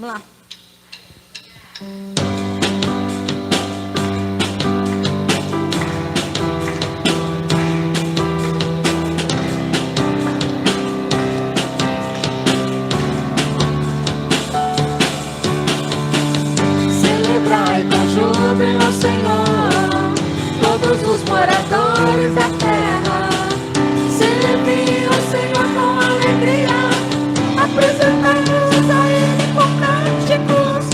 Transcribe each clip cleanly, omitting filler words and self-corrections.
Vamos lá. Celebrai com júbilo ao Senhor, todos os moradores da terra. Celebrem ao Senhor com alegria, apresentai-nos a Ele com cânticos.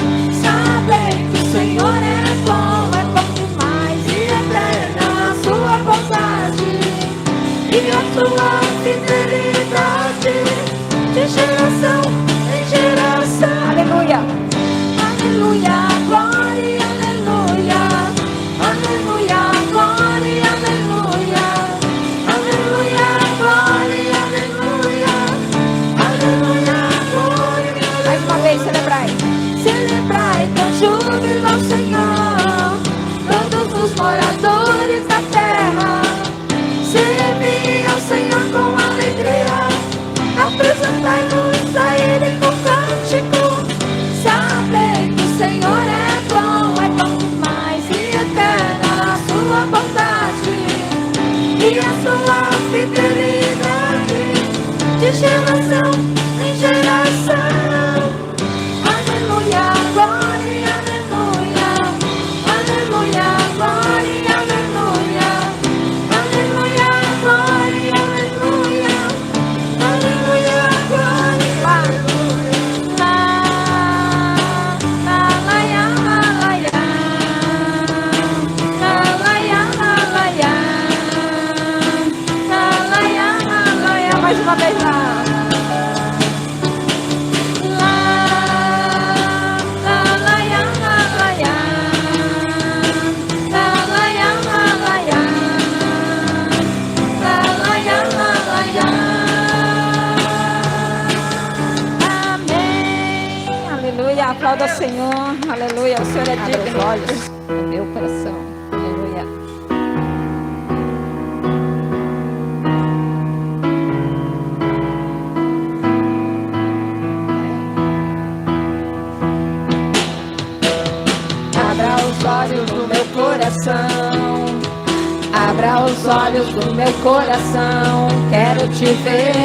Sabem que o Senhor é bom demais, e eterna a sua bondade e a sua fidelidade, de geração em geração. Aleluia. Aleluia, glória, aleluia. Aleluia, glória, aleluia. Aleluia, glória, aleluia. Aleluia, glória. Mais uma vez, celebrai. Celebrai com júbilo ao Senhor, todos os moradores da terra. Celebrem ao Senhor com alegria, apresentai-nos a Ele com cântico. Sabem que o Senhor é bom demais, e eterna a sua bondade e a sua fidelidade, de geração em geração. Aleluia, glória, aleluia. Aleluia, glória, aleluia. Aleluia, glória, aleluia. Aleluia, glória, aleluia. Mais uma vez lá. Amém. Aleluia. Aplauda o Senhor. Aleluia. O Senhor é Abra digno. os olhos do meu coração. Aleluia. Abra os olhos do meu coração, abra os olhos do meu coração. Quero te ver,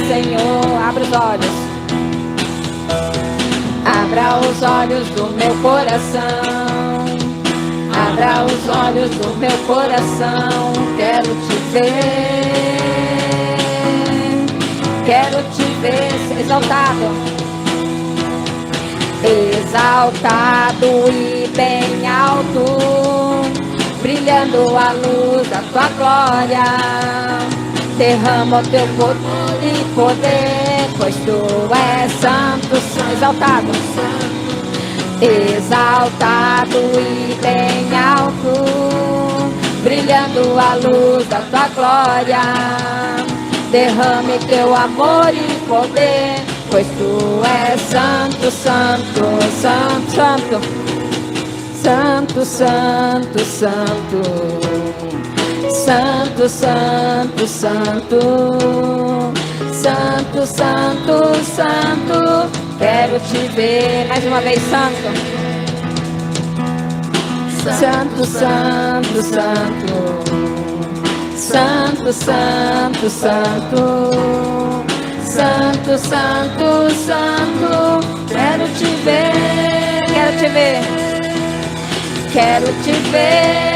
Senhor. Abra os olhos, abra os olhos do meu coração, abra os olhos do meu coração. Quero te ver exaltado. Exaltado e bem alto, brilhando a luz da tua glória. Derrama o teu poder, pois tu és santo, exaltado. Exaltado e bem alto, brilhando a luz da tua glória. Derrame teu amor e poder, pois tu és santo, santo, santo, santo. Santo, santo, santo. Santo, santo, santo. Santo, santo, santo. Quero te ver. Mais uma vez, santo. Santo, santo, santo. Santo, santo, santo. Santo, santo, santo. Quero te ver. Quero te ver. Quero te ver.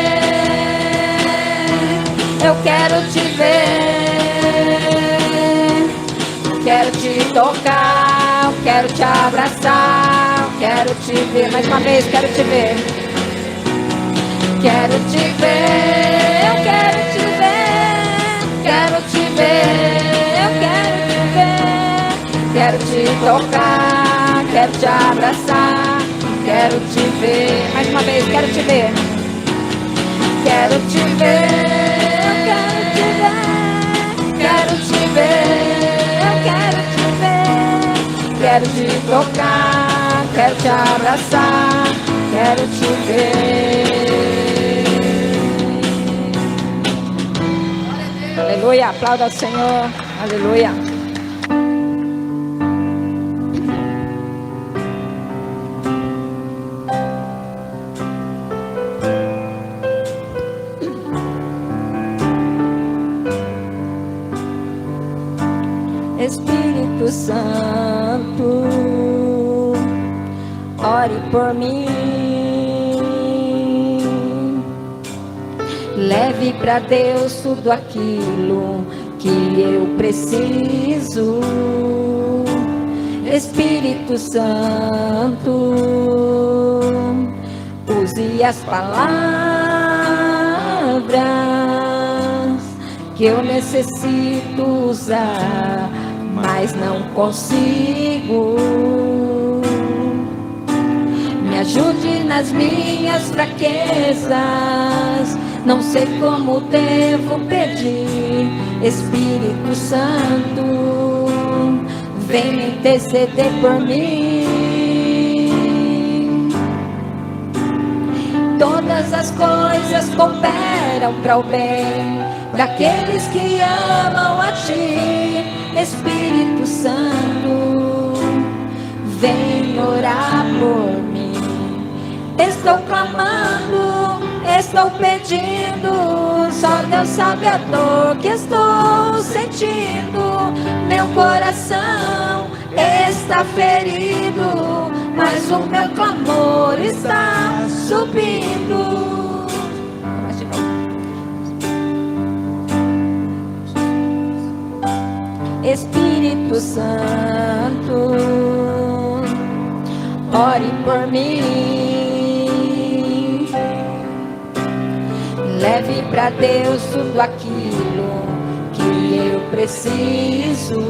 Eu quero te ver. Quero te tocar. Eu quero te abraçar. Eu quero te ver. Mais uma vez, quero te ver. Quero te ver. Eu quero te ver. Quero te ver. Eu quero te ver. Quero te tocar. Quero te abraçar. Quero te ver. Mais uma vez, quero te ver. Quero te ver. Eu quero te ver. Quero te ver. Eu quero te ver. Quero te tocar. Quero te abraçar. Quero te ver. Aleluia. Aplauda o Senhor. Aleluia. Espírito Santo, ore por mim. Leve para Deus tudo aquilo que eu preciso. Espírito Santo, use as palavras que eu necessito usar, mas não consigo. Me ajude nas minhas fraquezas, não sei como devo pedir. Espírito Santo, vem interceder por mim. Todas as coisas cooperam para o bem daqueles que amam a Ti. Espírito Santo, vem orar por mim. Estou clamando, estou pedindo, só Deus sabe a dor que estou sentindo. Meu coração está ferido, mas o meu clamor está subindo. Espírito Santo, ore por mim. Leve para Deus tudo aquilo que eu preciso.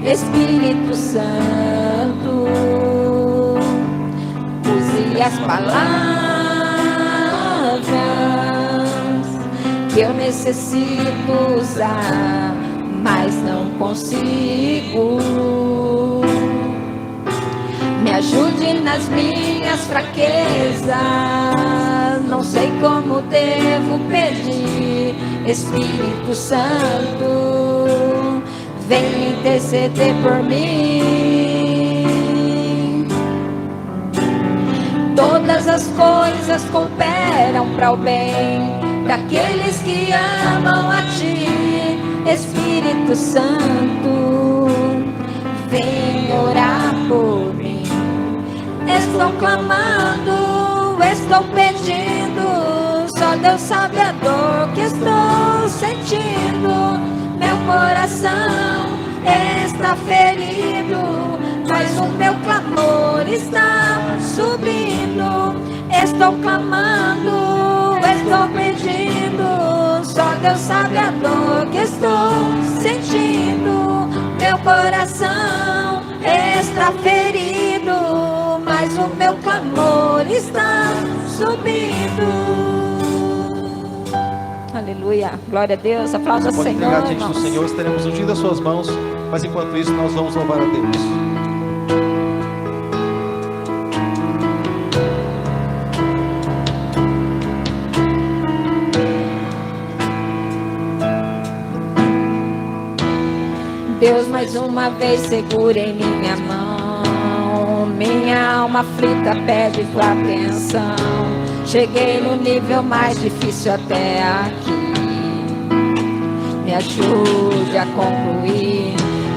Espírito Santo, use as palavras que eu necessito usar, mas não consigo. Me ajude nas minhas fraquezas, não sei como devo pedir. Espírito Santo, vem interceder por mim. Todas as coisas cooperam para o bem daqueles que amam a Ti. Espírito Santo, vem orar por mim. Estou clamando, estou pedindo, só Deus sabe a dor que estou sentindo. Meu coração está ferido, mas o meu clamor está subindo. Estou clamando, estou pedindo, só Deus sabe a dor que estou sentindo. Meu coração está ferido, mas o meu clamor está subindo. Aleluia, glória a Deus, aplauda o Senhor. Pode entregar diante do Senhor, estaremos ungindo as suas mãos, mas enquanto isso nós vamos louvar a Deus. Deus, mais uma vez segura em minha mão. Minha alma aflita pede tua atenção. Cheguei no nível mais difícil até aqui. Me ajude a concluir.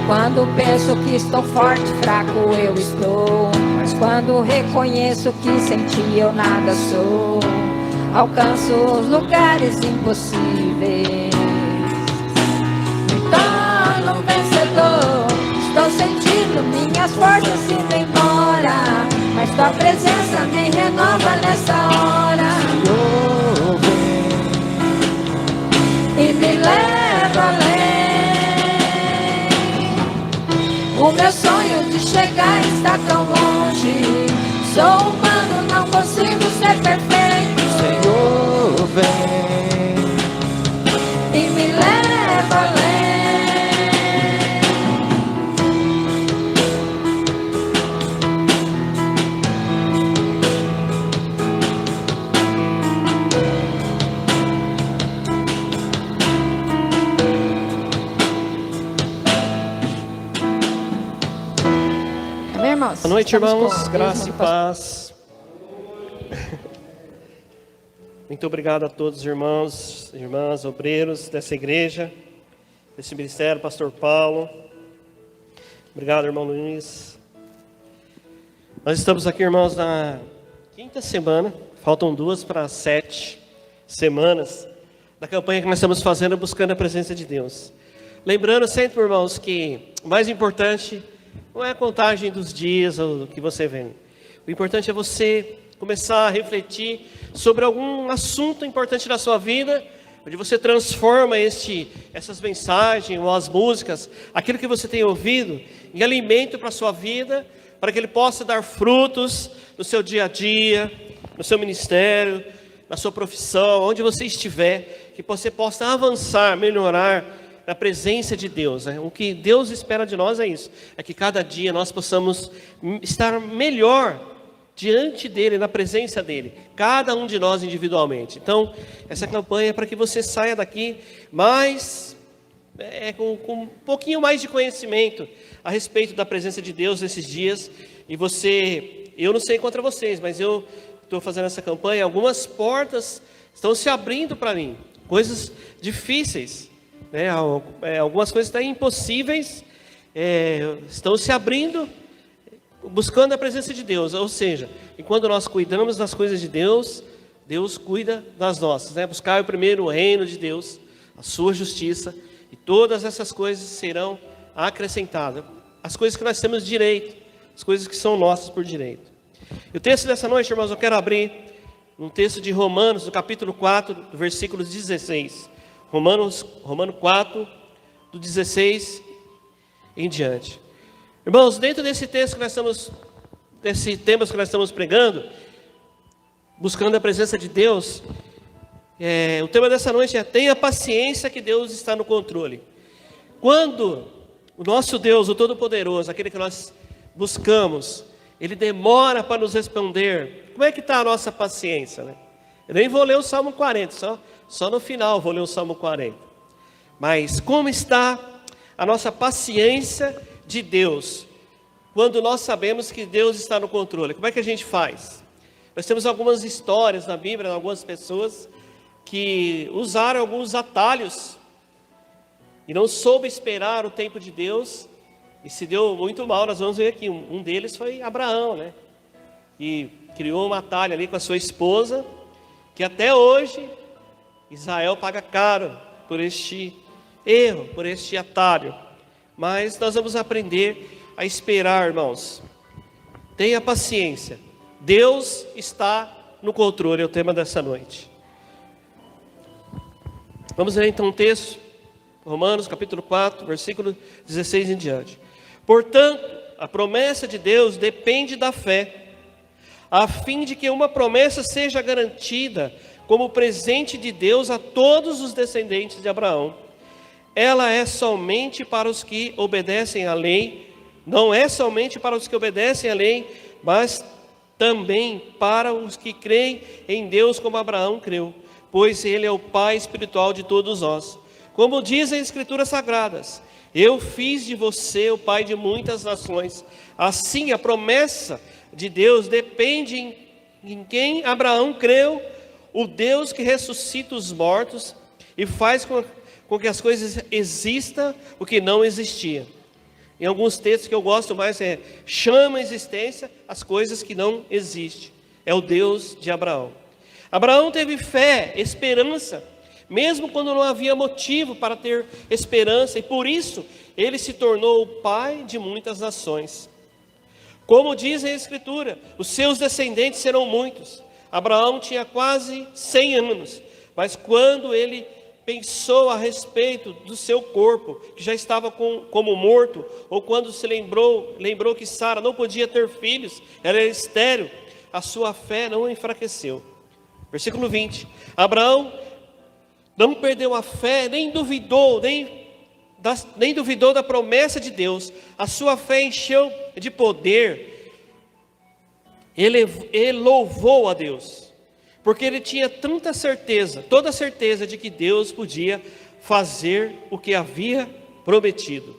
Quando penso que estou forte, fraco eu estou. Mas quando reconheço que sem Ti eu nada sou, alcanço os lugares impossíveis. Estou sentindo minhas forças indo embora, mas tua presença me renova nessa hora. E me leva além. O meu sonho de chegar está tão longe. Sou humano, não consigo ser perfeito. Senhor, vem e me leva além. Irmãos, Boa noite, irmãos. com Graça e Deus, paz. Muito obrigado a todos os irmãos, irmãs, obreiros dessa igreja. desse ministério, pastor Paulo. Obrigado, irmão Luiz. Nós estamos aqui, irmãos, na 5ª semana, faltam 2 para 7 semanas da campanha que nós estamos fazendo buscando a presença de Deus. Lembrando sempre, irmãos, que o mais importante não é a contagem dos dias ou do que você vem. O importante é você começar a refletir sobre algum assunto importante da sua vida, onde você transforma essas mensagens ou as músicas, aquilo que você tem ouvido, em alimento para a sua vida, para que ele possa dar frutos no seu dia a dia, no seu ministério, na sua profissão, onde você estiver, que você possa avançar, melhorar na presença de Deus, né? O que Deus espera de nós é isso, é que cada dia nós possamos estar melhor diante dEle, na presença dEle, cada um de nós individualmente. Então, essa campanha é para que você saia daqui com um pouquinho mais de conhecimento a respeito da presença de Deus nesses dias. E eu não sei contra vocês, mas eu estou fazendo essa campanha, algumas portas estão se abrindo para mim, coisas difíceis, né? Algumas coisas até impossíveis estão se abrindo, buscando a presença de Deus. Ou seja, enquanto nós cuidamos das coisas de Deus, Deus cuida das nossas, né? Buscar primeiro o reino de Deus, a sua justiça, e todas essas coisas serão acrescentadas. As coisas que nós temos direito, as coisas que são nossas por direito. E o texto dessa noite, irmãos, eu quero abrir um texto de Romanos, no capítulo 4, do versículo 16. Romanos 4, do 16 em diante. Irmãos, dentro desse texto que nós estamos, desse tema que nós estamos pregando, buscando a presença de Deus, o tema dessa noite é: tenha paciência que Deus está no controle. Quando o nosso Deus, o Todo-Poderoso, aquele que nós buscamos, Ele demora para nos responder, como é que está a nossa paciência, né? Eu nem vou ler o Salmo 40, só no final vou ler o Salmo 40. Mas como está a nossa paciência de Deus, quando nós sabemos que Deus está no controle? Como é que a gente faz? Nós temos algumas histórias na Bíblia, de algumas pessoas que usaram alguns atalhos e não soube esperar o tempo de Deus e se deu muito mal. Nós vamos ver aqui, um deles foi Abraão, né? E criou uma atalho ali com a sua esposa, que até hoje Israel paga caro por este erro, por este atalho. Mas nós vamos aprender a esperar, irmãos. Tenha paciência, Deus está no controle, é o tema dessa noite. Vamos ler então um texto, Romanos capítulo 4, versículo 16 em diante. Portanto, a promessa de Deus depende da fé, a fim de que uma promessa seja garantida como presente de Deus a todos os descendentes de Abraão. Ela é somente para os que obedecem à lei, não é somente para os que obedecem à lei, mas também para os que creem em Deus como Abraão creu, pois Ele é o Pai espiritual de todos nós. Como dizem as Escrituras Sagradas: eu fiz de você o pai de muitas nações. Assim, a promessa de Deus depende em quem Abraão creu, o Deus que ressuscita os mortos e faz com que as coisas existam o que não existia. Em alguns textos que eu gosto mais chama a existência as coisas que não existem. É o Deus de Abraão. Abraão teve fé, esperança, mesmo quando não havia motivo para ter esperança, e por isso ele se tornou o pai de muitas nações. Como diz a Escritura, os seus descendentes serão muitos. Abraão tinha quase 100 anos, mas quando ele pensou a respeito do seu corpo, que já estava como morto, ou quando se lembrou que Sara não podia ter filhos, ela era estéril, a sua fé não enfraqueceu. Versículo 20, Abraão não perdeu a fé, nem duvidou da promessa de Deus. A sua fé encheu de poder. Ele louvou a Deus, porque ele tinha toda a certeza de que Deus podia fazer o que havia prometido.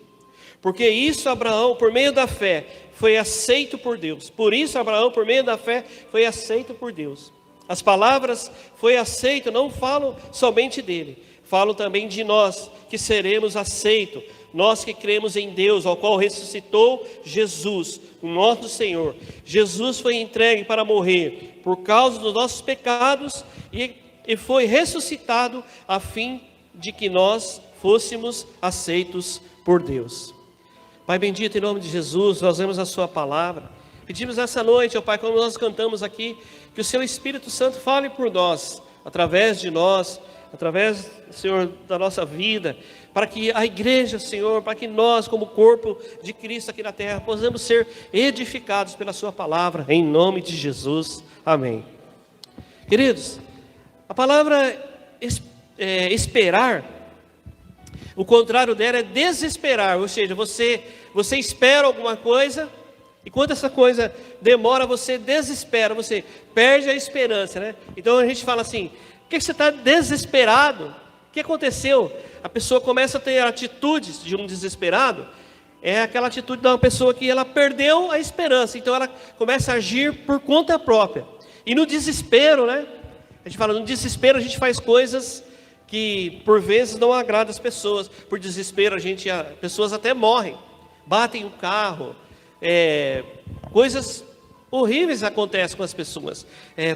Porque isso Abraão, por meio da fé, foi aceito por Deus. Por isso Abraão, por meio da fé, foi aceito por Deus. As palavras foi aceito não falam somente dele, falam também de nós, que seremos aceitos. Nós que cremos em Deus, ao qual ressuscitou Jesus, o nosso Senhor. Jesus foi entregue para morrer por causa dos nossos pecados e foi ressuscitado a fim de que nós fôssemos aceitos por Deus. Pai bendito, em nome de Jesus, nós vemos a sua palavra. Pedimos essa noite, ó Pai, como nós cantamos aqui, que o seu Espírito Santo fale por nós, através de nós, através, Senhor, da nossa vida, para que a igreja, Senhor, para que nós, como corpo de Cristo aqui na terra, possamos ser edificados pela sua palavra, em nome de Jesus. Amém. Queridos, a palavra esperar, o contrário dela é desesperar, ou seja, você espera alguma coisa, e quando essa coisa demora, você desespera, você perde a esperança, né? Então a gente fala assim, por que você está desesperado? O que aconteceu? A pessoa começa a ter atitudes de um desesperado, é aquela atitude de uma pessoa que ela perdeu a esperança, então ela começa a agir por conta própria. E no desespero, né? A gente fala, no desespero a gente faz coisas que por vezes não agradam as pessoas. Por desespero pessoas até morrem, batem o carro, coisas horríveis acontecem com as pessoas,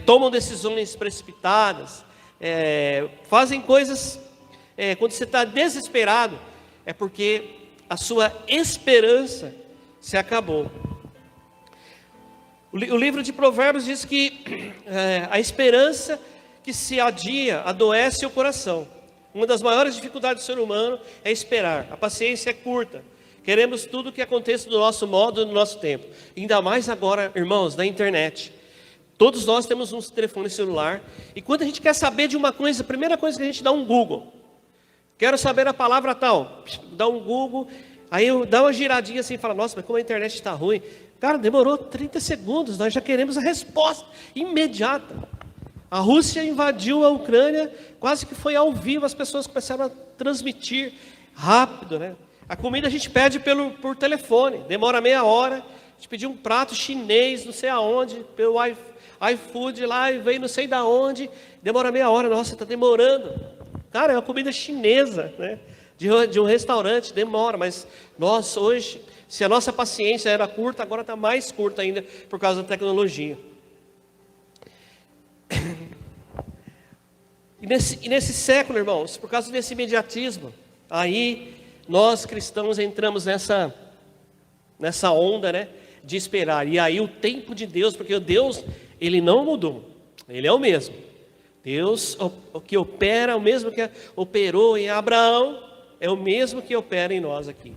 tomam decisões precipitadas, fazem coisas, quando você está desesperado, é porque a sua esperança se acabou. O livro de Provérbios diz que a esperança que se adia adoece o coração. Uma das maiores dificuldades do ser humano é esperar. A paciência é curta. Queremos tudo que aconteça do nosso modo e do nosso tempo. Ainda mais agora, irmãos, na internet. Todos nós temos um telefone celular. E quando a gente quer saber de uma coisa, a primeira coisa que a gente dá um Google. Quero saber a palavra tal. Dá um Google. Aí eu dá uma giradinha assim e fala, nossa, mas como a internet está ruim. Cara, demorou 30 segundos. Nós já queremos a resposta imediata. A Rússia invadiu a Ucrânia, quase que foi ao vivo. As pessoas começaram a transmitir rápido, né? A comida a gente pede por telefone, demora meia hora. A gente pediu um prato chinês, não sei aonde, pelo iFood lá, e veio não sei da onde, demora meia hora. Nossa, está demorando. Cara, é uma comida chinesa, né? De um restaurante, demora. Mas nós hoje, se a nossa paciência era curta, agora está mais curta ainda por causa da tecnologia. E nesse século, irmãos, por causa desse imediatismo, aí nós cristãos entramos nessa onda, né, de esperar. E aí o tempo de Deus, porque o Deus, ele não mudou, ele é o mesmo. Deus, o que opera, o mesmo que operou em Abraão, é o mesmo que opera em nós aqui.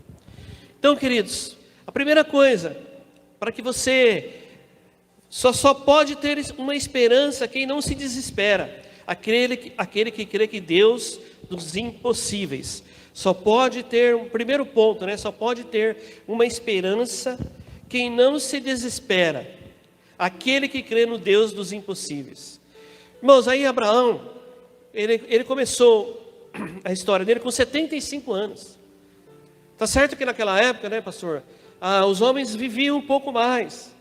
Então, queridos, a primeira coisa, para que você só pode ter uma esperança quem não se desespera, aquele que crê que Deus dos impossíveis. Só pode ter, um primeiro ponto, né? Só pode ter uma esperança quem não se desespera, aquele que crê no Deus dos impossíveis. Irmãos, aí Abraão, ele começou a história dele com 75 anos. Tá certo que naquela época, né, pastor, os homens viviam um pouco mais.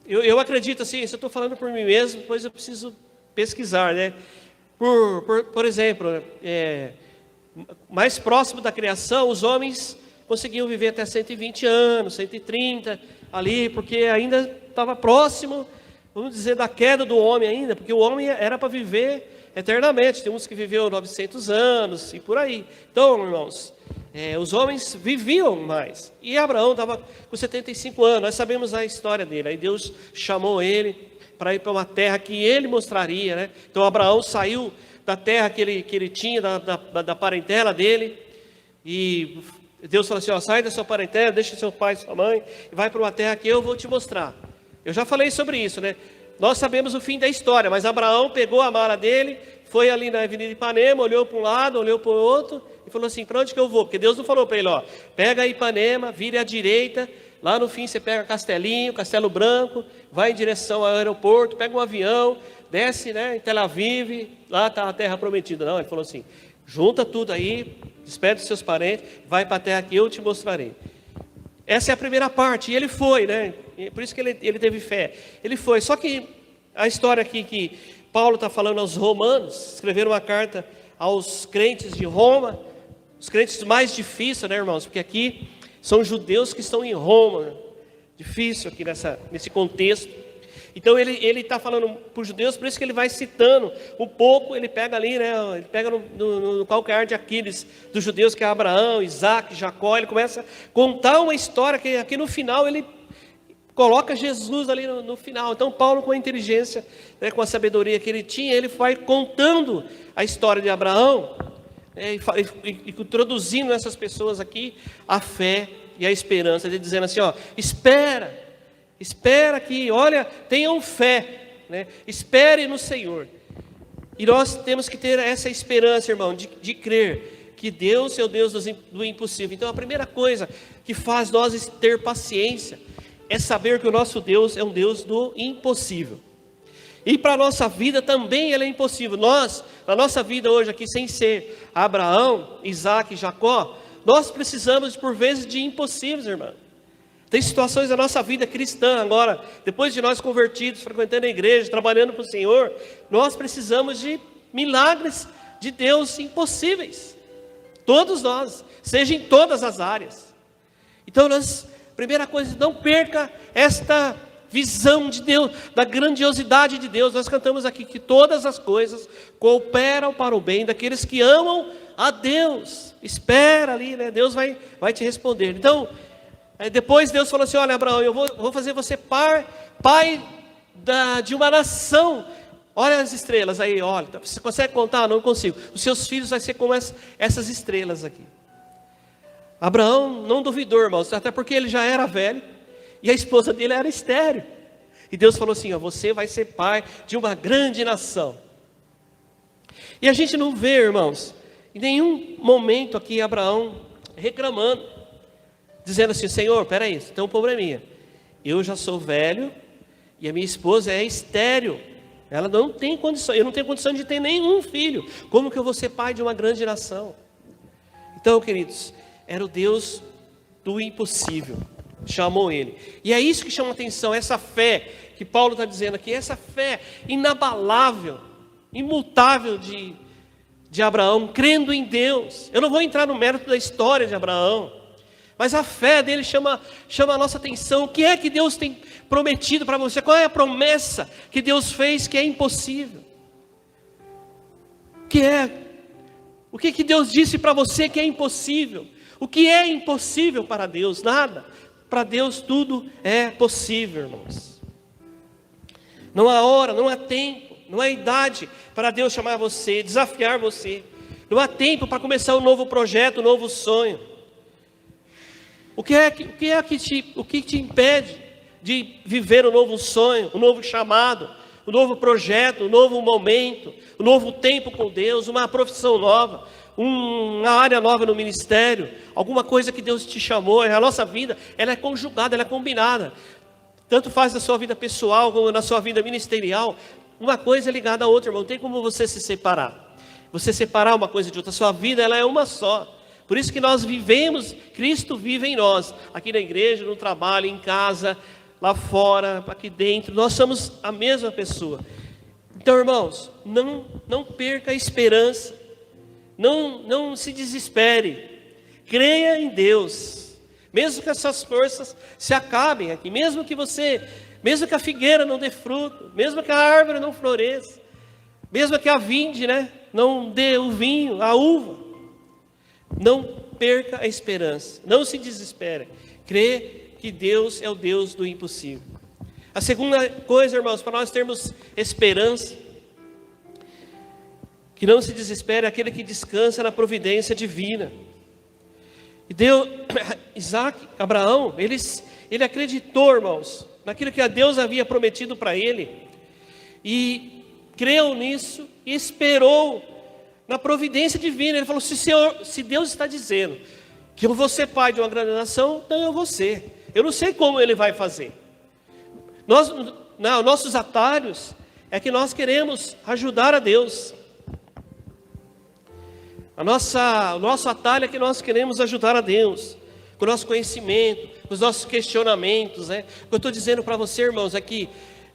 Eu acredito assim, se eu estou falando por mim mesmo, depois eu preciso pesquisar, né? Por exemplo, mais próximo da criação, os homens conseguiam viver até 120 anos, 130, ali, porque ainda estava próximo, vamos dizer, da queda do homem ainda, porque o homem era para viver eternamente. Tem uns que viveu 900 anos e por aí. Então, irmãos, os homens viviam mais. E Abraão estava com 75 anos, nós sabemos a história dele. Aí Deus chamou ele para ir para uma terra que ele mostraria, né? Então Abraão saiu da terra que ele tinha, da parentela dele, e Deus falou assim, ó, sai da sua parentela, deixa seu pai e sua mãe, e vai para uma terra que eu vou te mostrar. Eu já falei sobre isso, né? Nós sabemos o fim da história, mas Abraão pegou a mala dele, foi ali na Avenida Ipanema, olhou para um lado, olhou para o outro, e falou assim, para onde que eu vou? Porque Deus não falou para ele, ó, pega Ipanema, vire à direita, lá no fim você pega Castelinho, Castelo Branco, vai em direção ao aeroporto, pega um avião, desce, né, em Tel Aviv, lá está a terra prometida. Não, ele falou assim, junta tudo aí, despede dos seus parentes, vai para a terra que eu te mostrarei. Essa é a primeira parte, e ele foi, né, por isso que ele teve fé. Ele foi, só que a história aqui que Paulo está falando aos romanos, escreveram uma carta aos crentes de Roma, os crentes mais difíceis, né, irmãos? Porque aqui são judeus que estão em Roma, né? Difícil aqui nesse contexto. Então ele está falando para os judeus, por isso que ele vai citando um pouco, ele pega ali, né? Ele pega no calcanhar de Aquiles dos judeus, que é Abraão, Isaac, Jacó. Ele começa a contar uma história que aqui no final ele coloca Jesus ali no final. Então Paulo, com a inteligência, né, com a sabedoria que ele tinha, ele vai contando a história de Abraão, né, e introduzindo nessas pessoas aqui a fé e a esperança, ele dizendo assim, ó, espera que, olha, tenham fé, né, espere no Senhor. E nós temos que ter essa esperança, irmão, de crer que Deus é o Deus do impossível. Então a primeira coisa que faz nós ter paciência é saber que o nosso Deus é um Deus do impossível. E para a nossa vida também ele é impossível. Nós, na nossa vida hoje aqui, sem ser Abraão, Isaac e Jacó, nós precisamos por vezes de impossíveis, irmão. Tem situações da nossa vida cristã agora, depois de nós convertidos, frequentando a igreja, trabalhando para o Senhor, nós precisamos de milagres de Deus impossíveis. Todos nós, seja em todas as áreas. Então primeira coisa, não perca esta visão de Deus, da grandiosidade de Deus. Nós cantamos aqui que todas as coisas cooperam para o bem daqueles que amam a Deus. Espera ali, né? Deus vai te responder. Então, depois Deus falou assim, olha Abraão, eu vou fazer você pai de uma nação. Olha as estrelas aí, olha, você consegue contar? Não consigo. Os seus filhos vão ser como essas estrelas aqui. Abraão não duvidou, irmãos, até porque ele já era velho e a esposa dele era estéril. E Deus falou assim, ó, você vai ser pai de uma grande nação. E a gente não vê, irmãos, em nenhum momento aqui Abraão reclamando, dizendo assim, Senhor, peraí, tem um probleminha. Eu já sou velho e a minha esposa é estéril. Ela não tem condição, eu não tenho condição de ter nenhum filho. Como que eu vou ser pai de uma grande nação? Então, queridos, era o Deus do impossível, chamou ele. E é isso que chama a atenção, essa fé que Paulo está dizendo aqui, essa fé inabalável, imutável de Abraão, crendo em Deus. Eu não vou entrar no mérito da história de Abraão, mas a fé dele chama a nossa atenção. O que é que Deus tem prometido para você? Qual é a promessa que Deus fez que é impossível? O que Deus disse para você que é impossível? O que é impossível para Deus? Nada. Para Deus tudo é possível, irmãos. Não há hora, não há tempo, não há idade para Deus chamar você, desafiar você. Não há tempo para começar um novo projeto, um novo sonho. O que te impede de viver um novo sonho, um novo chamado, um novo projeto, um novo momento, um novo tempo com Deus, uma profissão nova, uma área nova no ministério, alguma coisa que Deus te chamou? A nossa vida, ela é conjugada, ela é combinada. Tanto faz na sua vida pessoal como na sua vida ministerial. Uma coisa é ligada à outra, irmão. Não tem como você se separar. Você separar uma coisa de outra. A sua vida, ela é uma só. Por isso que nós vivemos, Cristo vive em nós. Aqui na igreja, no trabalho, em casa, lá fora, aqui dentro. Nós somos a mesma pessoa. Então, irmãos, não perca a esperança. Não se desespere. Creia em Deus. Mesmo que as suas forças se acabem aqui. Mesmo que a figueira não dê fruto. Mesmo que a árvore não floresça. Mesmo que a vinde, né, não dê o vinho, a uva. Não perca a esperança. Não se desespere. Crê que Deus é o Deus do impossível. A segunda coisa, irmãos, para nós termos esperança, que não se desespere, é aquele que descansa na providência divina. E Abraão, ele acreditou, irmãos, naquilo que a Deus havia prometido para ele, e creu nisso, e esperou na providência divina. Ele falou, se Deus está dizendo que eu vou ser pai de uma grande nação, então eu vou ser. Eu não sei como ele vai fazer. Nossos atalhos é que nós queremos ajudar a Deus. O nosso atalho é que nós queremos ajudar a Deus, com o nosso conhecimento, com os nossos questionamentos, né? O que eu estou dizendo para você, irmãos, é que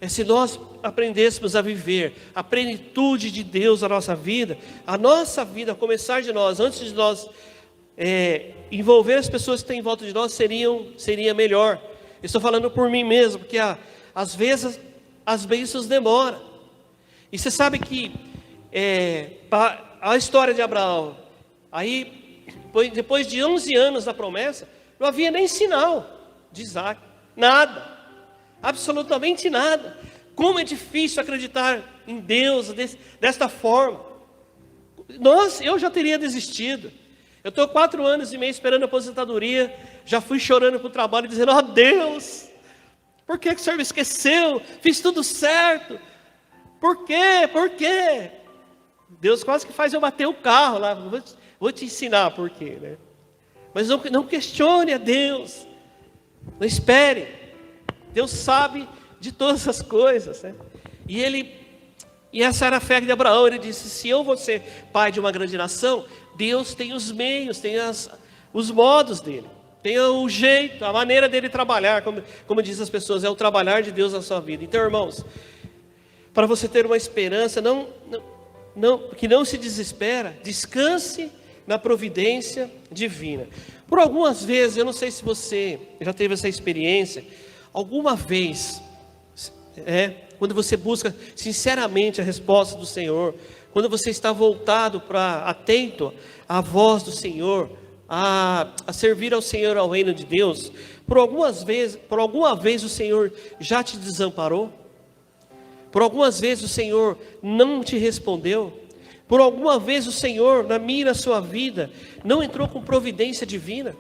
se nós aprendêssemos a viver a plenitude de Deus na nossa vida, a nossa vida, a começar de nós, antes de nós envolver as pessoas que estão em volta de nós, seria melhor. Eu estou falando por mim mesmo, porque às vezes as bênçãos demoram. E você sabe que a história de Abraão, aí depois de 11 anos da promessa, não havia nem sinal de Isaac, nada. Absolutamente nada. Como é difícil acreditar em Deus desta forma. Eu já teria desistido. Eu estou 4 anos e meio esperando a aposentadoria. Já fui chorando para o trabalho, dizendo: ó Deus, por que o Senhor me esqueceu? Fiz tudo certo. Por quê? Por quê? Deus quase que faz eu bater o carro lá. Vou te ensinar por quê, né? Mas não questione a Deus. Não espere. Deus sabe de todas as coisas, né? E essa era a fé de Abraão. Ele disse: se eu vou ser pai de uma grande nação, Deus tem os meios, tem os modos dele, tem o jeito, a maneira dele trabalhar, como dizem as pessoas, é o trabalhar de Deus na sua vida. Então, irmãos, para você ter uma esperança, que não se desespera, descanse na providência divina. Por algumas vezes, eu não sei se você já teve essa experiência, alguma vez, quando você busca sinceramente a resposta do Senhor, quando você está voltado atento à voz do Senhor, a servir ao Senhor, ao reino de Deus, por alguma vez o Senhor já te desamparou? Por algumas vezes o Senhor não te respondeu? Por alguma vez o Senhor, na minha e na sua vida, não entrou com providência divina?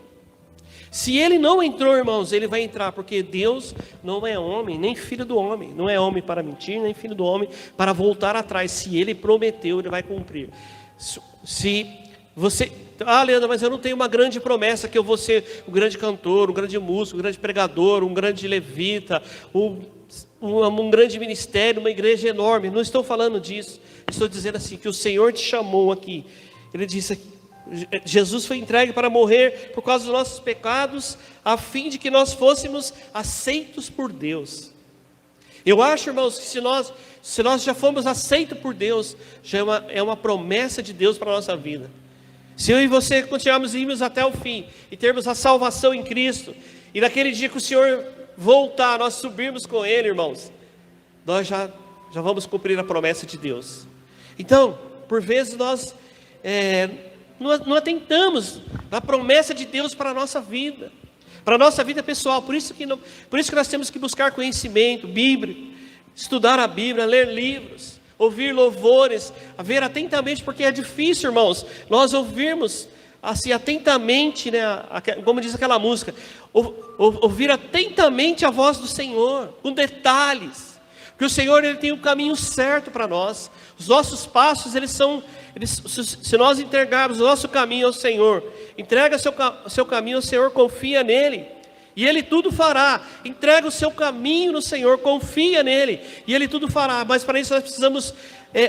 Se Ele não entrou, irmãos, Ele vai entrar, porque Deus não é homem, nem filho do homem. Não é homem para mentir, nem filho do homem para voltar atrás. Se Ele prometeu, Ele vai cumprir. Se você... Leandro, mas eu não tenho uma grande promessa que eu vou ser um grande cantor, um grande músico, um grande pregador, um grande levita, um grande ministério, uma igreja enorme. Não estou falando disso. Estou dizendo assim, que o Senhor te chamou aqui. Ele disse aqui, Jesus foi entregue para morrer por causa dos nossos pecados, a fim de que nós fôssemos aceitos por Deus. Eu acho, irmãos, que se nós já fomos aceitos por Deus, já é uma promessa de Deus para a nossa vida. Se eu e você continuarmos irmos até o fim e termos a salvação em Cristo, e naquele dia que o Senhor voltar, nós subirmos com Ele, irmãos, nós já vamos cumprir a promessa de Deus. Então, por vezes nós não atentamos na promessa de Deus para a nossa vida pessoal. Por isso que nós temos que buscar conhecimento bíblico, estudar a Bíblia, ler livros, ouvir louvores, ver atentamente, porque é difícil, irmãos, nós ouvirmos assim atentamente, né, como diz aquela música, ouvir atentamente a voz do Senhor, com detalhes, porque o Senhor, Ele tem o caminho certo para nós. Os nossos passos, se nós entregarmos o nosso caminho ao Senhor, entrega seu caminho ao Senhor, confia nele, e Ele tudo fará. Entrega o seu caminho no Senhor, confia nele, e Ele tudo fará. Mas para isso nós precisamos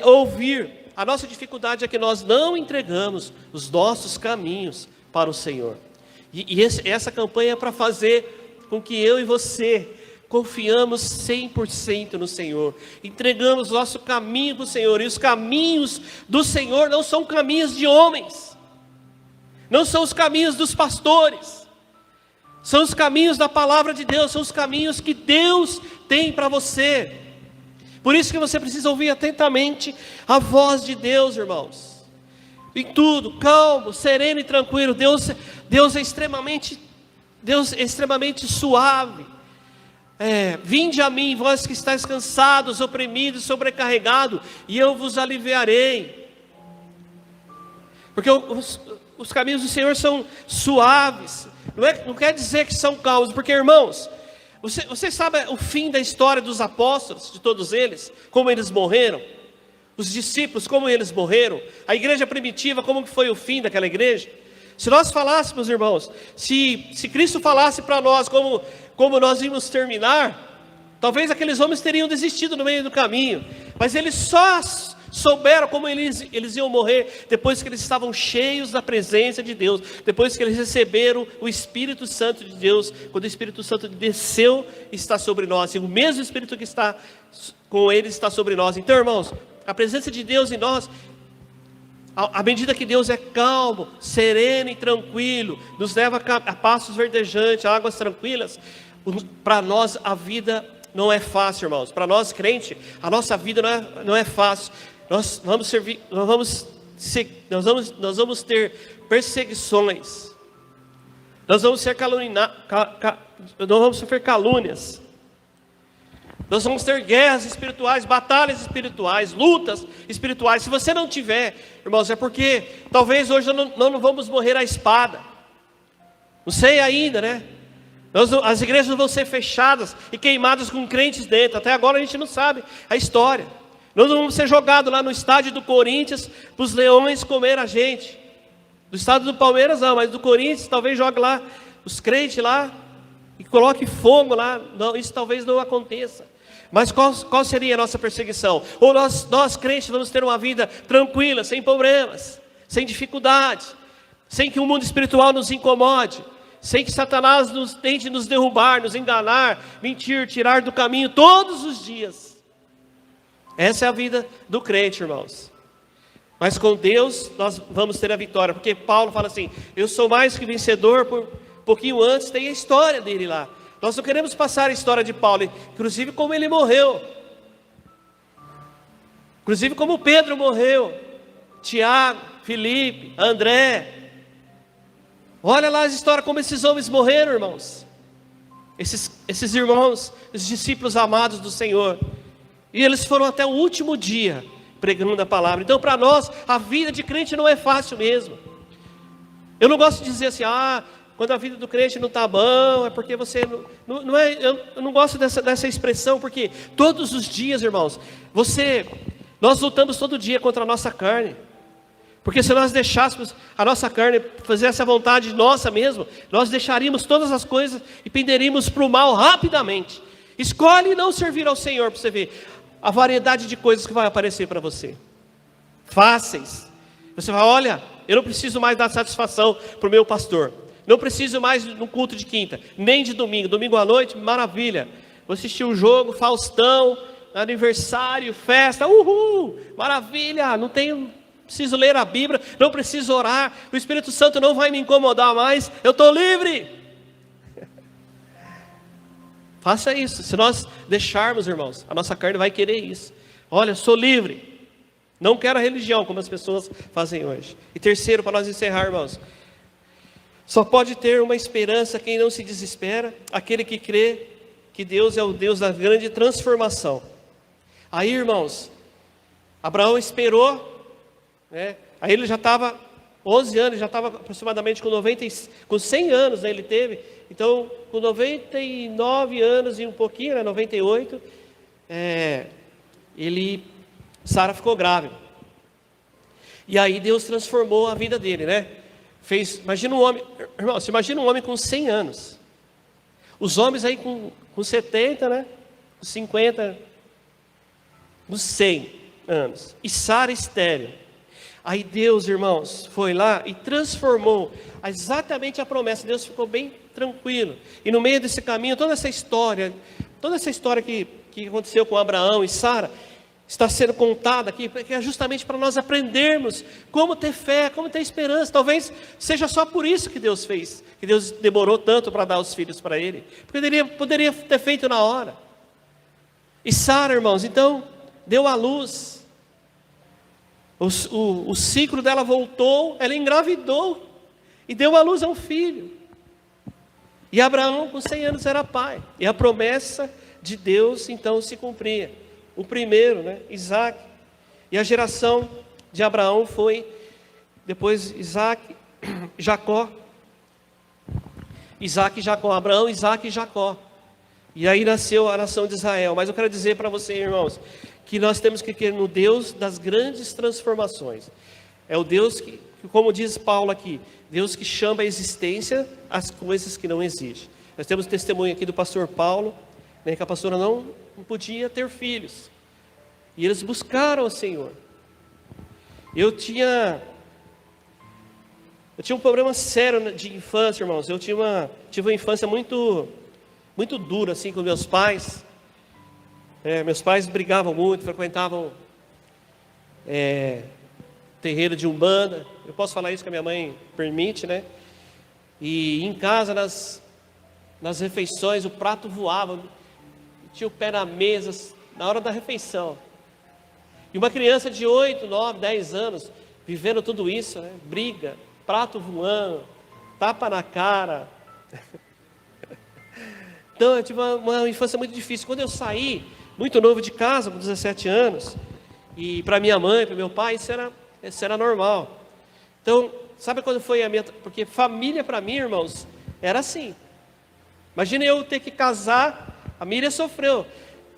ouvir. A nossa dificuldade é que nós não entregamos os nossos caminhos para o Senhor. E essa campanha é para fazer com que eu e você confiamos 100% no Senhor, entregamos nosso caminho para o Senhor. E os caminhos do Senhor não são caminhos de homens, não são os caminhos dos pastores, são os caminhos da palavra de Deus, são os caminhos que Deus tem para você. Por isso que você precisa ouvir atentamente a voz de Deus, irmãos, em tudo, calmo, sereno e tranquilo. Deus é extremamente suave. Vinde a mim, vós que estáis cansados, oprimidos, sobrecarregados, e eu vos aliviarei. Porque os caminhos do Senhor são suaves. Não quer dizer que são calmos, porque, irmãos, você sabe o fim da história dos apóstolos, de todos eles, como eles morreram? Os discípulos, como eles morreram? A igreja primitiva, como que foi o fim daquela igreja? Se nós falássemos, irmãos, se Cristo falasse para nós como nós íamos terminar, talvez aqueles homens teriam desistido no meio do caminho, mas eles souberam como eles iam morrer, depois que eles estavam cheios da presença de Deus, depois que eles receberam o Espírito Santo de Deus, quando o Espírito Santo desceu e está sobre nós, e o mesmo Espírito que está com eles está sobre nós. Então, irmãos, a presença de Deus em nós, à medida que Deus é calmo, sereno e tranquilo, nos leva a passos verdejantes, a águas tranquilas, para nós a vida não é fácil, irmãos. Para nós crentes, a nossa vida não é fácil. Nós vamos ter perseguições. Nós vamos ser nós vamos sofrer calúnias. Nós vamos ter guerras espirituais, batalhas espirituais, lutas espirituais. Se você não tiver, irmãos, é porque talvez hoje não vamos morrer à espada. Não sei ainda, né? As igrejas vão ser fechadas e queimadas com crentes dentro. Até agora a gente não sabe a história. Nós vamos ser jogados lá no estádio do Corinthians para os leões comer a gente. Do estádio do Palmeiras não, mas do Corinthians talvez jogue lá os crentes lá e coloque fogo lá. Não, isso talvez não aconteça. Mas qual seria a nossa perseguição? Ou nós crentes vamos ter uma vida tranquila, sem problemas, sem dificuldades, sem que o mundo espiritual nos incomode, sem que Satanás tente nos derrubar, nos enganar, mentir, tirar do caminho todos os dias. Essa é a vida do crente, irmãos. Mas com Deus nós vamos ter a vitória, porque Paulo fala assim: eu sou mais que vencedor. Por um pouquinho antes tem a história dele lá. Nós não queremos passar a história de Paulo, inclusive como ele morreu, inclusive como Pedro morreu, Tiago, Filipe, André. Olha lá as histórias como esses homens morreram, irmãos. Esses irmãos, os discípulos amados do Senhor. E eles foram até o último dia pregando a palavra. Então para nós, a vida de crente não é fácil mesmo. Eu não gosto de dizer assim, quando a vida do crente não está bom, é porque você não é. Eu não gosto dessa expressão, porque todos os dias, irmãos, nós lutamos todo dia contra a nossa carne. Porque se nós deixássemos a nossa carne fazer essa vontade nossa mesmo, nós deixaríamos todas as coisas e penderíamos para o mal rapidamente. Escolhe não servir ao Senhor, para você ver a variedade de coisas que vai aparecer para você. Fáceis. Você vai, olha, eu não preciso mais dar satisfação para o meu pastor. Não preciso mais no culto de quinta, nem de domingo. Domingo à noite, maravilha. Vou assistir o jogo, Faustão, aniversário, festa, uhul, maravilha. Não preciso ler a Bíblia, não preciso orar. O Espírito Santo não vai me incomodar mais. Eu estou livre. Faça isso. Se nós deixarmos, irmãos, a nossa carne vai querer isso. Olha, sou livre. Não quero a religião, como as pessoas fazem hoje. E terceiro, para nós encerrar, irmãos, só pode ter uma esperança quem não se desespera, aquele que crê que Deus é o Deus da grande transformação. Aí, irmãos, Abraão esperou, né? Aí ele já estava 11 anos, já estava aproximadamente com 100 anos, né, ele teve. Então, com 99 anos e um pouquinho, né, 98, Sara ficou grávida. E aí Deus transformou a vida dele, né? Imagina um homem, irmão, você imagina um homem com 100 anos. Os homens aí com 70, né? Com 50, com 100 anos. E Sara estéril. Aí Deus, irmãos, foi lá e transformou exatamente a promessa. Deus ficou bem tranquilo. E no meio desse caminho, toda essa história que aconteceu com Abraão e Sara, está sendo contada aqui, porque é justamente para nós aprendermos como ter fé, como ter esperança. Talvez seja só por isso que Deus fez, que Deus demorou tanto para dar os filhos para ele, porque poderia ter feito na hora. E Sara, irmãos, então, deu à luz, o ciclo dela voltou, ela engravidou, e deu à luz a um filho. E Abraão, com 100 anos, era pai, e a promessa de Deus, então, se cumpria. O primeiro, né, Isaac. E a geração de Abraão foi, depois Isaac, Jacó. Isaac e Jacó, Abraão, Isaac e Jacó. E aí nasceu a nação de Israel. Mas eu quero dizer para você, irmãos, que nós temos que crer no Deus das grandes transformações. É o Deus que, como diz Paulo aqui, Deus que chama à existência as coisas que não existem. Nós temos testemunho aqui do pastor Paulo, né, que a pastora não podia ter filhos. E eles buscaram o Senhor. Eu tinha um problema sério de infância, irmãos. Eu tive uma infância muito dura, assim, com meus pais. Meus pais brigavam muito, frequentavam terreiro de Umbanda. Eu posso falar isso que a minha mãe permite, né? E em casa, nas refeições, o prato voava, tinha o pé na mesa, na hora da refeição. E uma criança de 8, 9, 10 anos, vivendo tudo isso, né? Briga, prato voando, tapa na cara. Então eu tive uma infância muito difícil. Quando eu saí, muito novo de casa, com 17 anos, e para minha mãe, para meu pai, isso era normal. Então, sabe quando foi a minha... Porque família para mim, irmãos, era assim. Imagina eu ter que casar, a Miriam sofreu.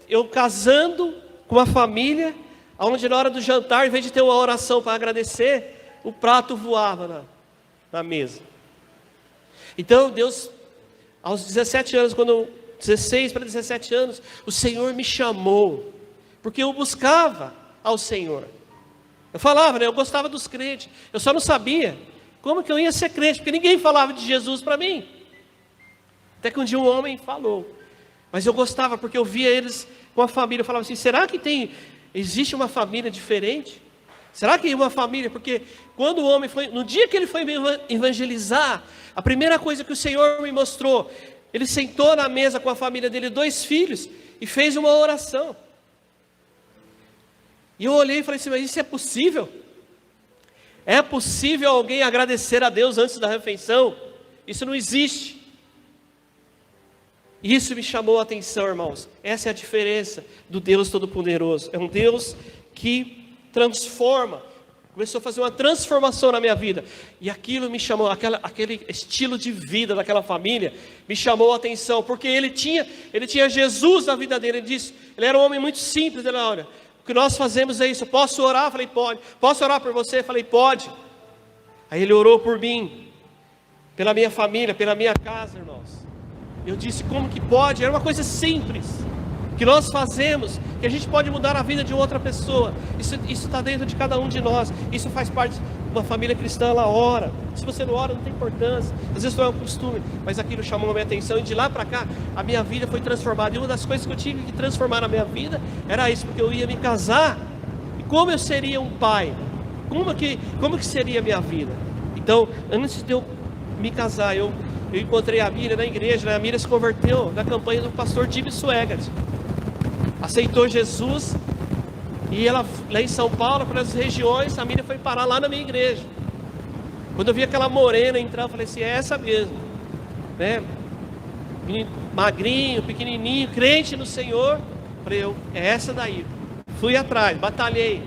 Eu casando com uma família, onde na hora do jantar, em vez de ter uma oração para agradecer, o prato voava na mesa. Então Deus, aos 17 anos, 16 para 17 anos, o Senhor me chamou, porque eu buscava ao Senhor. Eu falava, né? Eu gostava dos crentes, eu só não sabia como que eu ia ser crente, porque ninguém falava de Jesus para mim. Até que um dia um homem falou, mas eu gostava, porque eu via eles com a família. Eu falava assim, será que existe uma família diferente? Será que uma família, porque quando o homem no dia que ele foi evangelizar, a primeira coisa que o Senhor me mostrou, ele sentou na mesa com a família dele, 2 filhos, e fez uma oração. E eu olhei e falei assim, mas isso é possível? É possível alguém agradecer a Deus antes da refeição? Isso não existe. Isso me chamou a atenção, irmãos. Essa é a diferença do Deus Todo-Poderoso. É um Deus que transforma. Começou a fazer uma transformação na minha vida. E aquilo me chamou, aquele estilo de vida daquela família, me chamou a atenção. Porque ele tinha Jesus na vida dele. Ele disse, ele era um homem muito simples. Ele, olha, o que nós fazemos é isso. Posso orar? Eu falei, pode. Posso orar por você? Eu falei, pode. Aí ele orou por mim, pela minha família, pela minha casa, irmãos. Eu disse, como que pode? Era uma coisa simples que nós fazemos, que a gente pode mudar a vida de outra pessoa. Isso está dentro de cada um de nós. Isso faz parte de uma família cristã. Ela ora. Se você não ora, não tem importância. Às vezes não é um costume, mas aquilo chamou a minha atenção. E de lá para cá, a minha vida foi transformada. E uma das coisas que eu tive que transformar na minha vida era isso, porque eu ia me casar. E como eu seria um pai? Como que seria a minha vida? Então, antes de eu me casar, eu encontrei a Miriam na igreja, né? A Miriam se converteu na campanha do pastor Jimmy Swaggart. Aceitou Jesus, e ela, lá em São Paulo, pelas regiões, a Miriam foi parar lá na minha igreja. Quando eu vi aquela morena entrar, eu falei assim, é essa mesmo, né? Magrinho, pequenininho, crente no Senhor. Falei, é essa daí. Fui atrás, batalhei.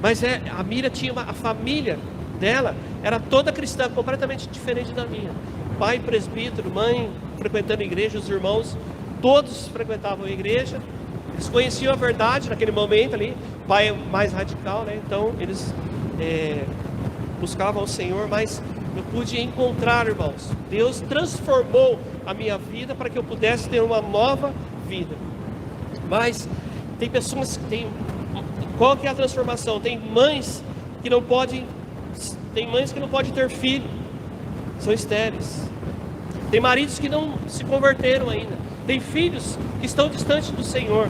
Mas a Miriam tinha a família dela era toda cristã, completamente diferente da minha. Pai presbítero, mãe frequentando a igreja, os irmãos todos frequentavam a igreja. Eles conheciam a verdade naquele momento ali. Pai mais radical, né? Então eles buscavam o Senhor. Mas eu pude encontrar, irmãos, Deus transformou a minha vida para que eu pudesse ter uma nova vida. Mas tem pessoas que têm... Qual que é a transformação? Tem mães que não podem ter filho, são estéreis. Tem maridos que não se converteram ainda. Tem filhos que estão distantes do Senhor.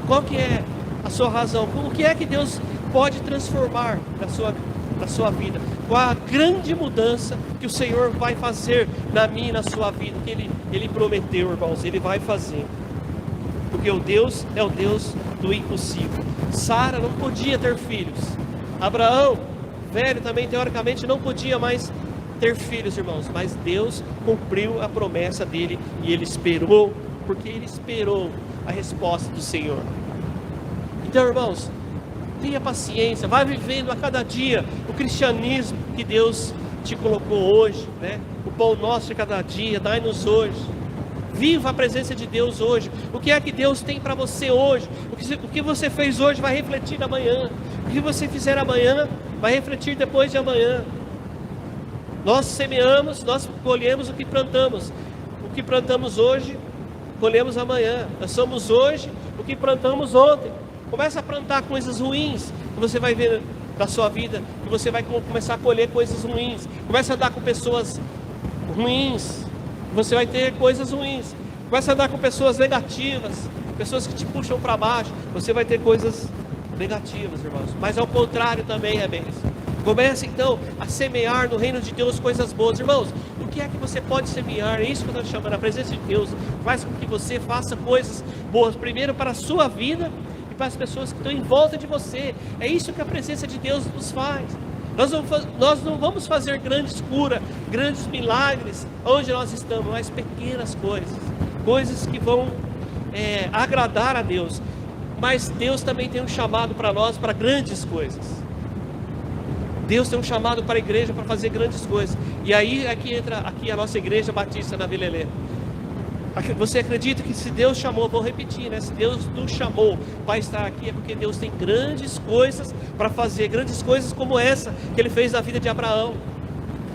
Qual que é a sua razão? O que é que Deus pode transformar na sua vida? Qual a grande mudança que o Senhor vai fazer na minha e na sua vida? Que Ele prometeu, irmãos, Ele vai fazer. Porque o Deus é o Deus do impossível. Sara não podia ter filhos. Abraão, velho também, teoricamente, não podia mais ter filhos, irmãos. Mas Deus cumpriu a promessa dele e ele esperou, porque ele esperou a resposta do Senhor. Então, irmãos, tenha paciência, vai vivendo a cada dia o cristianismo que Deus te colocou hoje, né? O pão nosso de cada dia, dai-nos hoje. Viva a presença de Deus hoje. O que é que Deus tem para você hoje? O que você fez hoje vai refletir amanhã. O que você fizer amanhã vai refletir depois de amanhã. Nós semeamos, nós colhemos o que plantamos. O que plantamos hoje, colhemos amanhã. Nós somos hoje o que plantamos ontem. Começa a plantar coisas ruins, que você vai ver da sua vida, que você vai começar a colher coisas ruins. Começa a andar com pessoas ruins, você vai ter coisas ruins. Começa a andar com pessoas negativas, pessoas que te puxam para baixo, você vai ter coisas negativas, irmãos. Mas ao contrário também é bênção. Comece então a semear no reino de Deus coisas boas. Irmãos, o que é que você pode semear? É isso que eu estou chamando. A presença de Deus faz com que você faça coisas boas, primeiro para a sua vida e para as pessoas que estão em volta de você. É isso que a presença de Deus nos faz. Nós não vamos fazer grandes curas, grandes milagres onde nós estamos, mas pequenas coisas, coisas que vão agradar a Deus. Mas Deus também tem um chamado para nós, para grandes coisas. Deus tem um chamado para a igreja para fazer grandes coisas. E aí é que entra aqui a nossa igreja batista na Vila Helena. Você acredita que se Deus chamou, vou repetir, né? Se Deus nos chamou para estar aqui, é porque Deus tem grandes coisas para fazer, grandes coisas como essa que Ele fez na vida de Abraão.